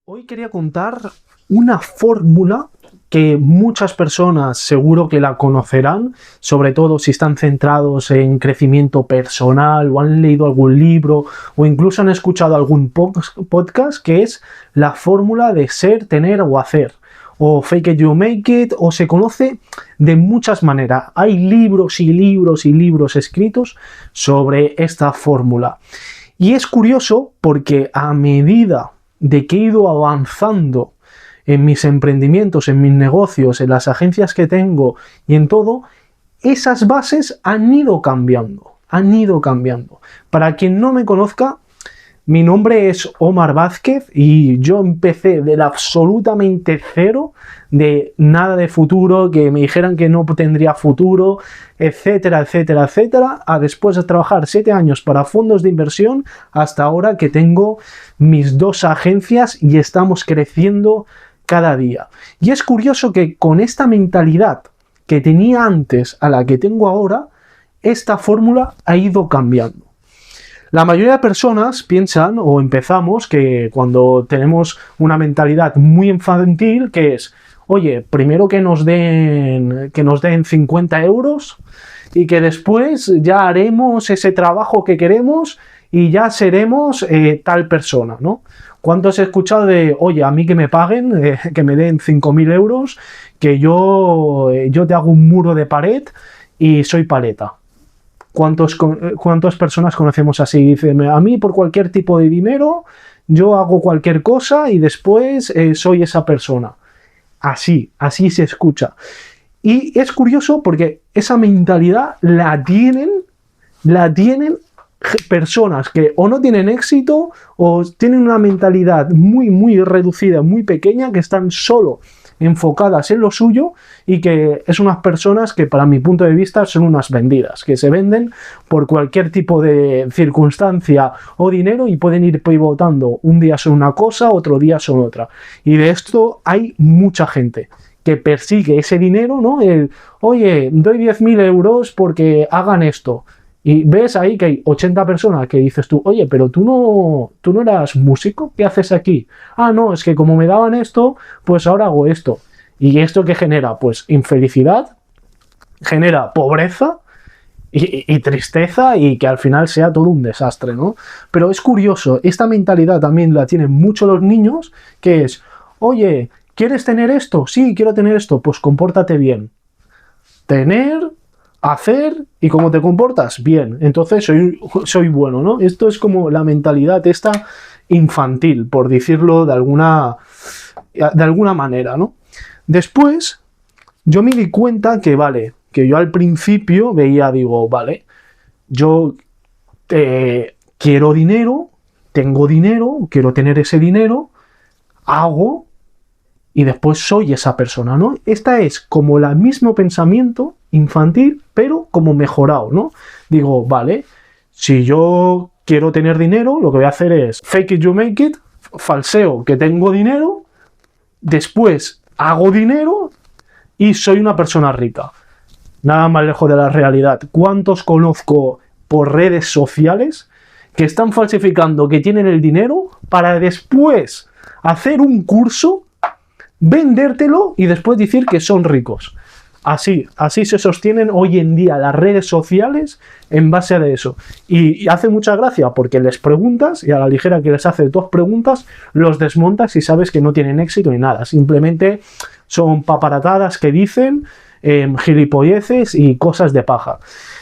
Hoy quería contar una fórmula que muchas personas seguro que la conocerán, sobre todo si están centrados en crecimiento personal o han leído algún libro o incluso han escuchado algún podcast, que es la fórmula de ser, tener o hacer, o fake it you make it, o se conoce de muchas maneras. Hay libros y libros y libros escritos sobre esta fórmula. Y es curioso porque a medida de que he ido avanzando en mis emprendimientos, en mis negocios, en las agencias que tengo y en todo, esas bases han ido cambiando, han ido cambiando. Para quien no me conozca, mi nombre es Omar Vázquez y yo empecé del absolutamente cero, de nada de futuro, que me dijeran que no tendría futuro, etcétera, etcétera, etcétera, a después de trabajar 7 años para fondos de inversión, hasta ahora que tengo mis 2 agencias y estamos creciendo cada día. Y es curioso que con esta mentalidad que tenía antes a la que tengo ahora, esta fórmula ha ido cambiando. La mayoría de personas piensan o empezamos que cuando tenemos una mentalidad muy infantil, que es, oye, primero que nos den 50 euros y que después ya haremos ese trabajo que queremos y ya seremos tal persona, ¿no? ¿Cuánto has escuchado de, oye, a mí que me paguen, que me den 5.000 euros, que yo te hago un muro de pared y soy paleta? ¿Cuántas personas conocemos así? Dicen, a mí por cualquier tipo de dinero, yo hago cualquier cosa y después soy esa persona. Así se escucha. Y es curioso porque esa mentalidad la tienen personas que o no tienen éxito o tienen una mentalidad muy, muy reducida, muy pequeña, que están solo enfocadas en lo suyo y que es unas personas que para mi punto de vista son unas vendidas, que se venden por cualquier tipo de circunstancia o dinero y pueden ir pivotando. Un día son una cosa, otro día son otra. Y de esto hay mucha gente que persigue ese dinero, ¿no? Oye, doy 10.000 euros porque hagan esto. Y ves ahí que hay 80 personas que dices tú, oye, pero tú no eras músico, ¿qué haces aquí? Ah, no, es que como me daban esto, pues ahora hago esto. ¿Y esto qué genera? Pues infelicidad, genera pobreza y tristeza y que al final sea todo un desastre, ¿no? Pero es curioso, esta mentalidad también la tienen mucho los niños, que es, oye, ¿quieres tener esto? Sí, quiero tener esto, pues compórtate bien. Tener, hacer y cómo te comportas, bien, entonces soy bueno, ¿no? Esto es como la mentalidad esta infantil, por decirlo de alguna manera, ¿no? Después, yo me di cuenta que, vale, que yo al principio digo, vale, yo quiero dinero, tengo dinero, quiero tener ese dinero, hago y después soy esa persona, ¿no? Esta es como el mismo pensamiento infantil, pero como mejorado, ¿no? Digo, vale, si yo quiero tener dinero, lo que voy a hacer es fake it you make it, falseo que tengo dinero, después hago dinero y soy una persona rica. Nada más lejos de la realidad. ¿Cuántos conozco por redes sociales que están falsificando que tienen el dinero para después hacer un curso, vendértelo y después decir que son ricos? Así se sostienen hoy en día las redes sociales en base a eso. Y hace mucha gracia porque les preguntas y a la ligera que les haces 2 preguntas, los desmontas y sabes que no tienen éxito ni nada. Simplemente son paparatadas que dicen, gilipolleces y cosas de paja.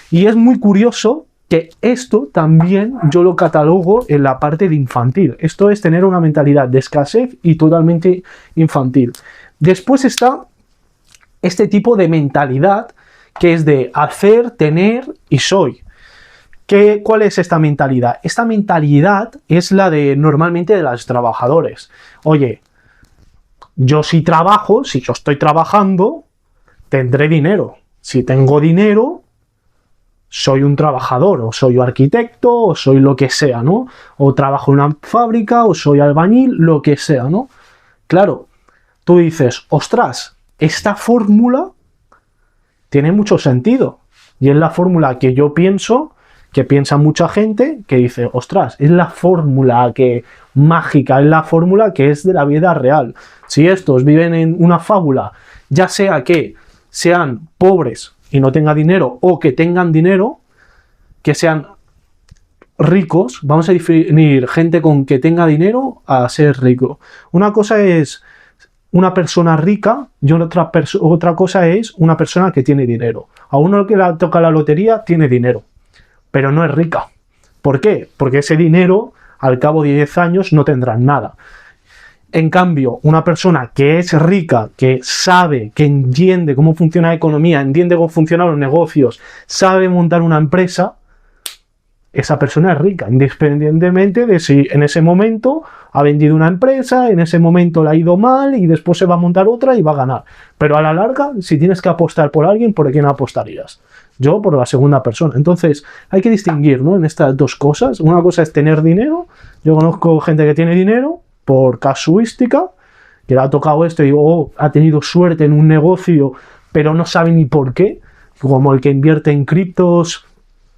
Y es muy curioso que esto también yo lo catalogo en la parte de infantil. Esto es tener una mentalidad de escasez y totalmente infantil. Después está este tipo de mentalidad que es de hacer, tener y soy. ¿Cuál es esta mentalidad? Esta mentalidad es la de normalmente de los trabajadores. Oye, yo si yo estoy trabajando, tendré dinero. Si tengo dinero, soy un trabajador, o soy arquitecto, o soy lo que sea, ¿no? O trabajo en una fábrica, o soy albañil, lo que sea, ¿no? Claro, tú dices, ostras, esta fórmula tiene mucho sentido y es la fórmula que yo pienso que piensa mucha gente, que dice, ostras, es la fórmula que mágica, es la fórmula que es de la vida real. Si estos viven en una fábula, ya sea que sean pobres y no tengan dinero, o que tengan dinero, que sean ricos, vamos a definir gente con que tenga dinero a ser rico. Una cosa es una persona rica y otra cosa es una persona que tiene dinero. A uno que le toca la lotería tiene dinero, pero no es rica. ¿Por qué? Porque ese dinero al cabo de 10 años no tendrá nada. En cambio, una persona que es rica, que sabe, que entiende cómo funciona la economía, entiende cómo funcionan los negocios, sabe montar una empresa, esa persona es rica, independientemente de si en ese momento ha vendido una empresa, en ese momento le ha ido mal y después se va a montar otra y va a ganar. Pero a la larga, si tienes que apostar por alguien, ¿por quién apostarías? Yo por la segunda persona. Entonces hay que distinguir, ¿no?, en estas dos cosas. Una cosa es tener dinero. Yo conozco gente que tiene dinero por casuística, que le ha tocado esto y ha tenido suerte en un negocio, pero no sabe ni por qué, como el que invierte en criptos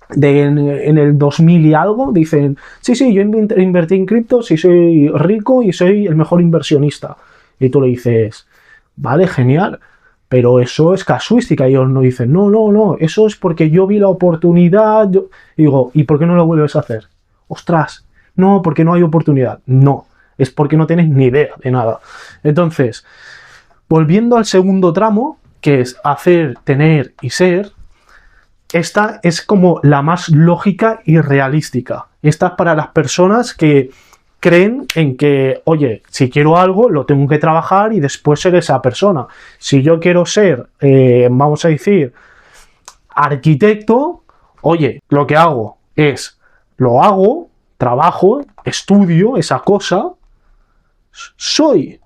en el 2000 y algo, dicen, sí, yo invertí en criptos y soy rico y soy el mejor inversionista. Y tú le dices, vale, genial, pero eso es casuística. Y ellos no dicen, no, eso es porque yo vi la oportunidad. Y digo, ¿y por qué no lo vuelves a hacer? Ostras, no, porque no hay oportunidad. No, es porque no tienes ni idea de nada. Entonces, volviendo al segundo tramo, que es hacer, tener y ser, esta es como la más lógica y realística. Esta es para las personas que creen en que, oye, si quiero algo, lo tengo que trabajar y después ser esa persona. Si yo quiero ser, vamos a decir, arquitecto, oye, lo que hago es, lo hago, trabajo, estudio esa cosa, soy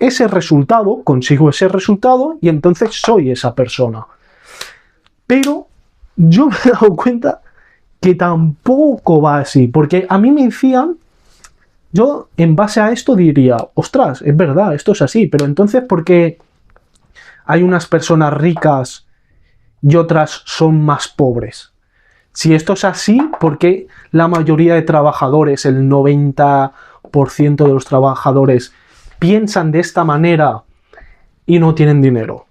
ese resultado, consigo ese resultado y entonces soy esa persona. Pero yo me he dado cuenta que tampoco va así, porque a mí me decían, yo en base a esto diría, ostras, es verdad, esto es así, pero entonces ¿por qué hay unas personas ricas y otras son más pobres? Si esto es así, ¿por qué la mayoría de trabajadores, el 90% de los trabajadores, piensan de esta manera y no tienen dinero?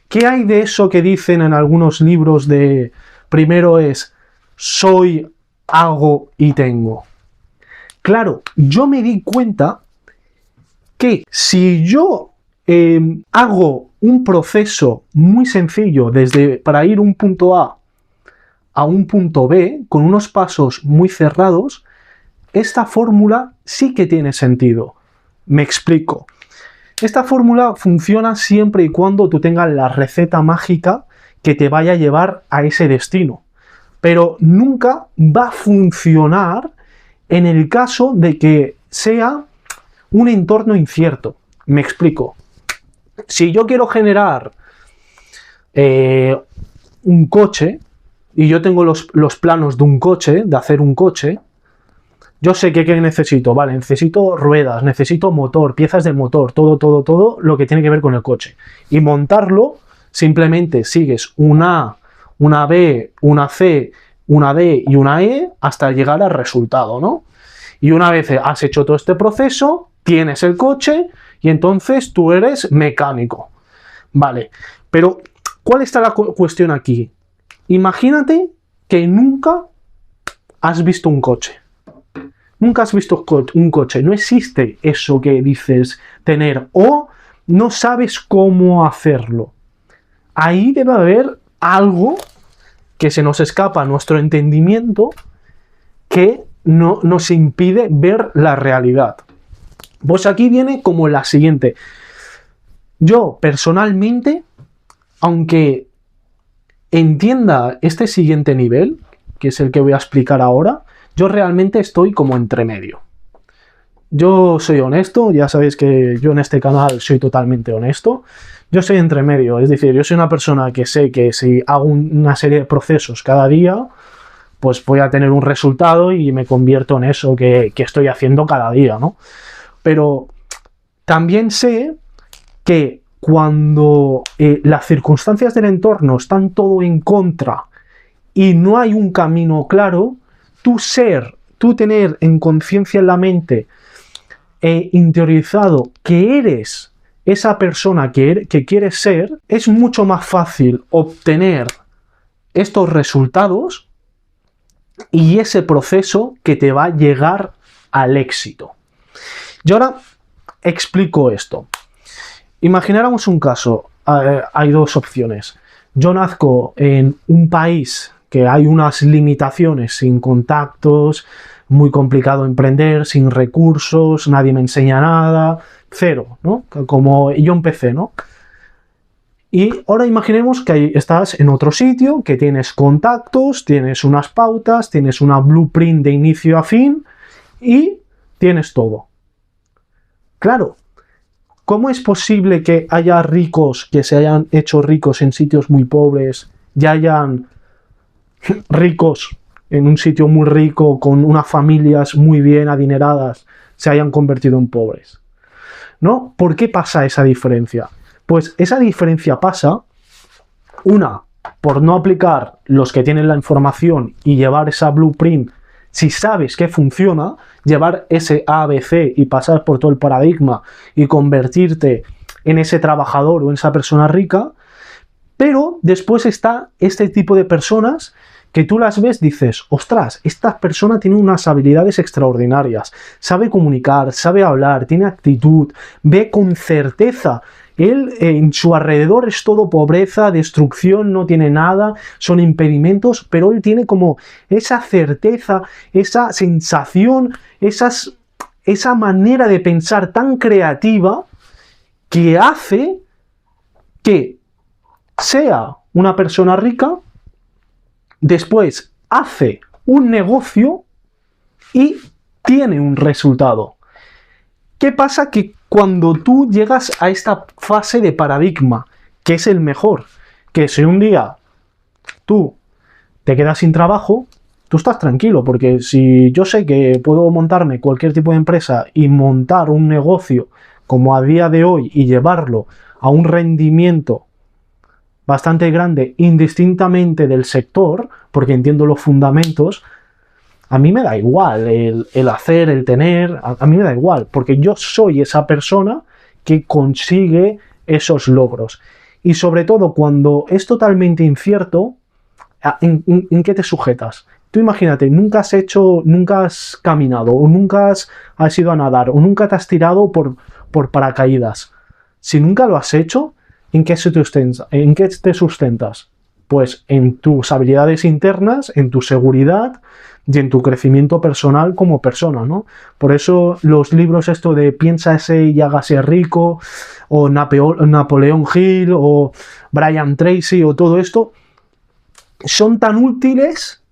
¿Qué hay de eso que dicen en algunos libros de primero es soy, hago y tengo? Claro, yo me di cuenta que si yo hago un proceso muy sencillo para ir un punto a un punto B con unos pasos muy cerrados, esta fórmula sí que tiene sentido. Me explico. Esta fórmula funciona siempre y cuando tú tengas la receta mágica que te vaya a llevar a ese destino. Pero nunca va a funcionar en el caso de que sea un entorno incierto. Me explico. Si yo quiero generar un coche y yo tengo los planos de un coche, de hacer un coche, yo sé que ¿qué necesito? Vale, necesito ruedas, necesito motor, piezas de motor, todo lo que tiene que ver con el coche. Y montarlo, simplemente sigues una A, una B, una C, una D y una E hasta llegar al resultado, ¿no? Y una vez has hecho todo este proceso, tienes el coche y entonces tú eres mecánico. Vale, pero ¿cuál está la cuestión aquí? Imagínate que nunca has visto un coche. Nunca has visto un coche, no existe eso que dices tener o no sabes cómo hacerlo. Ahí debe haber algo que se nos escapa a nuestro entendimiento que no nos impide ver la realidad. Pues aquí viene como la siguiente. Yo personalmente, aunque entienda este siguiente nivel, que es el que voy a explicar ahora, yo realmente estoy como entre medio. Yo soy honesto, ya sabéis que yo en este canal soy totalmente honesto. Yo soy entre medio, es decir, yo soy una persona que sé que si hago una serie de procesos cada día, pues voy a tener un resultado y me convierto en eso que estoy haciendo cada día, ¿no? Pero también sé que cuando las circunstancias del entorno están todo en contra y no hay un camino claro, tú tener en conciencia en la mente interiorizado que eres esa persona que quieres ser, es mucho más fácil obtener estos resultados y ese proceso que te va a llegar al éxito. Y ahora explico esto. Imagináramos un caso, hay dos opciones. Yo nazco en un país que hay unas limitaciones, sin contactos, muy complicado emprender, sin recursos, nadie me enseña nada, cero, ¿no? Como yo empecé, ¿no? Y ahora imaginemos que estás en otro sitio, que tienes contactos, tienes unas pautas, tienes una blueprint de inicio a fin y tienes todo. Claro, ¿cómo es posible que haya ricos que se hayan hecho ricos en sitios muy pobres y hayan ricos en un sitio muy rico con unas familias muy bien adineradas se hayan convertido en pobres? ¿No? ¿Por qué pasa esa diferencia? Pues esa diferencia pasa, una, por no aplicar los que tienen la información y llevar esa blueprint, si sabes que funciona, llevar ese ABC y pasar por todo el paradigma y convertirte en ese trabajador o en esa persona rica. Pero después está este tipo de personas que tú las ves, dices, ostras, esta persona tiene unas habilidades extraordinarias, sabe comunicar, sabe hablar, tiene actitud, ve con certeza. Él en su alrededor es todo pobreza, destrucción, no tiene nada, son impedimentos, pero él tiene como esa certeza, esa sensación, esa manera de pensar tan creativa que hace que sea una persona rica, después hace un negocio y tiene un resultado. ¿Qué pasa? Que cuando tú llegas a esta fase de paradigma, que es el mejor, que si un día tú te quedas sin trabajo, tú estás tranquilo, porque si yo sé que puedo montarme cualquier tipo de empresa y montar un negocio como a día de hoy y llevarlo a un rendimiento bastante grande, indistintamente del sector, porque entiendo los fundamentos, a mí me da igual el hacer, el tener, a mí me da igual, porque yo soy esa persona que consigue esos logros. Y sobre todo cuando es totalmente incierto, ¿en qué te sujetas? Tú imagínate, nunca has caminado, o nunca has ido a nadar, o nunca te has tirado por paracaídas. Si nunca lo has hecho, ¿en qué te sustentas? Pues en tus habilidades internas, en tu seguridad y en tu crecimiento personal como persona, ¿no? Por eso los libros esto de Piénsase y hágase rico, o Napoleón Hill, o Brian Tracy, o todo esto, son tan útiles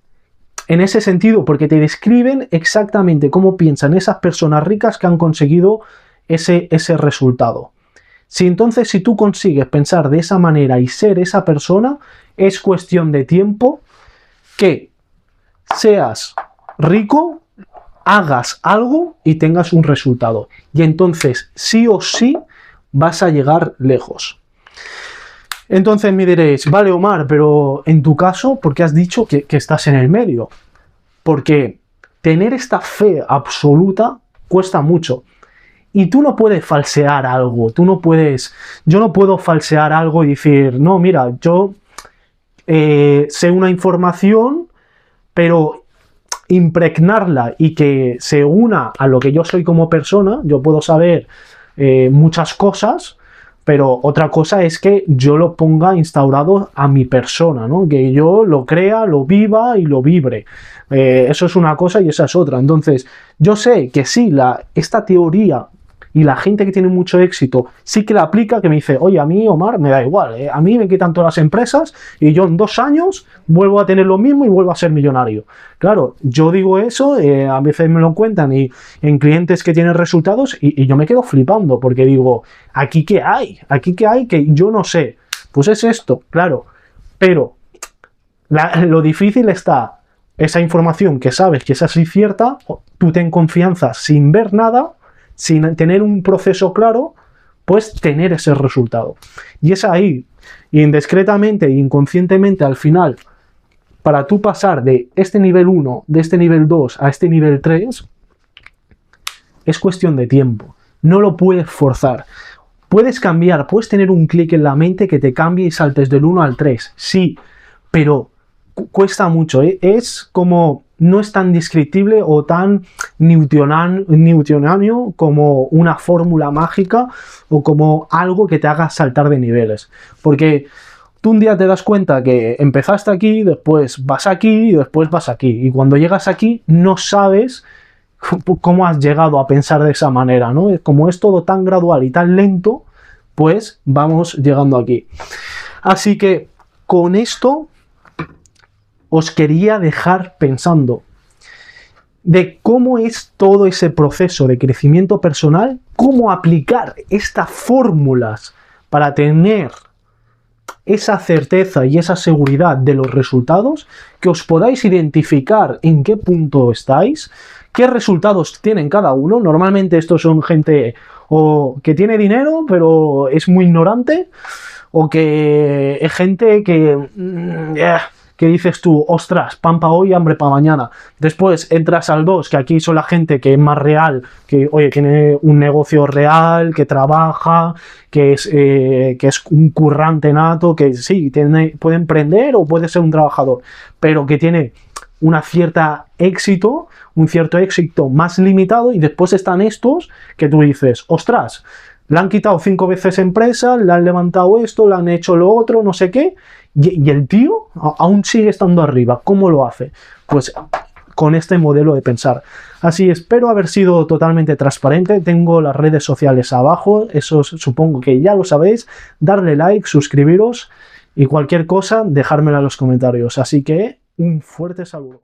en ese sentido, porque te describen exactamente cómo piensan esas personas ricas que han conseguido ese resultado. Si tú consigues pensar de esa manera y ser esa persona, es cuestión de tiempo que seas rico, hagas algo y tengas un resultado. Y entonces, sí o sí, vas a llegar lejos. Entonces me diréis, vale Omar, pero en tu caso, ¿por qué has dicho que estás en el medio? Porque tener esta fe absoluta cuesta mucho. Y tú no puedes falsear algo, yo no puedo falsear algo y decir, no, mira, yo sé una información, pero impregnarla y que se una a lo que yo soy como persona, yo puedo saber muchas cosas, pero otra cosa es que yo lo ponga instaurado a mi persona, ¿no? Que yo lo crea, lo viva y lo vibre. Eso es una cosa y esa es otra. Entonces, yo sé que sí, esta teoría y la gente que tiene mucho éxito sí que la aplica, que me dice, oye, a mí, Omar, me da igual, a mí me quitan todas las empresas y yo en 2 años vuelvo a tener lo mismo y vuelvo a ser millonario. Claro, yo digo eso, a veces me lo cuentan y en clientes que tienen resultados y yo me quedo flipando porque digo, ¿aquí qué hay? ¿Aquí qué hay que yo no sé? Pues es esto, claro, pero lo difícil está, esa información que sabes que es así cierta, tú ten confianza sin ver nada, sin tener un proceso claro, pues tener ese resultado. Y es ahí, indiscretamente e inconscientemente al final, para tú pasar de este nivel 1, de este nivel 2 a este nivel 3, es cuestión de tiempo. No lo puedes forzar. Puedes cambiar, puedes tener un clic en la mente que te cambie y saltes del 1 al 3. Sí, pero cuesta mucho. Es como, no es tan descriptible o tan newtoniano como una fórmula mágica o como algo que te haga saltar de niveles. Porque tú un día te das cuenta que empezaste aquí, después vas aquí y después vas aquí. Y cuando llegas aquí no sabes cómo has llegado a pensar de esa manera, ¿no? Como es todo tan gradual y tan lento, pues vamos llegando aquí. Así que con esto os quería dejar pensando de cómo es todo ese proceso de crecimiento personal, cómo aplicar estas fórmulas para tener esa certeza y esa seguridad de los resultados, que os podáis identificar en qué punto estáis, qué resultados tienen cada uno. Normalmente estos son gente o que tiene dinero pero es muy ignorante, o que es gente que dices tú, ostras, pan para hoy, hambre para mañana. Después entras al 2, que aquí son la gente que es más real, que oye, tiene un negocio real, que trabaja, que es un currante nato, que sí, puede emprender o puede ser un trabajador, pero que tiene un cierto éxito más limitado. Y después están estos que tú dices, ostras, le han quitado 5 veces empresa, le han levantado esto, le han hecho lo otro, no sé qué, y el tío aún sigue estando arriba. ¿Cómo lo hace? Pues con este modelo de pensar. Así, espero haber sido totalmente transparente. Tengo las redes sociales abajo, eso supongo que ya lo sabéis. Darle like, suscribiros y cualquier cosa, dejármela en los comentarios. Así que un fuerte saludo.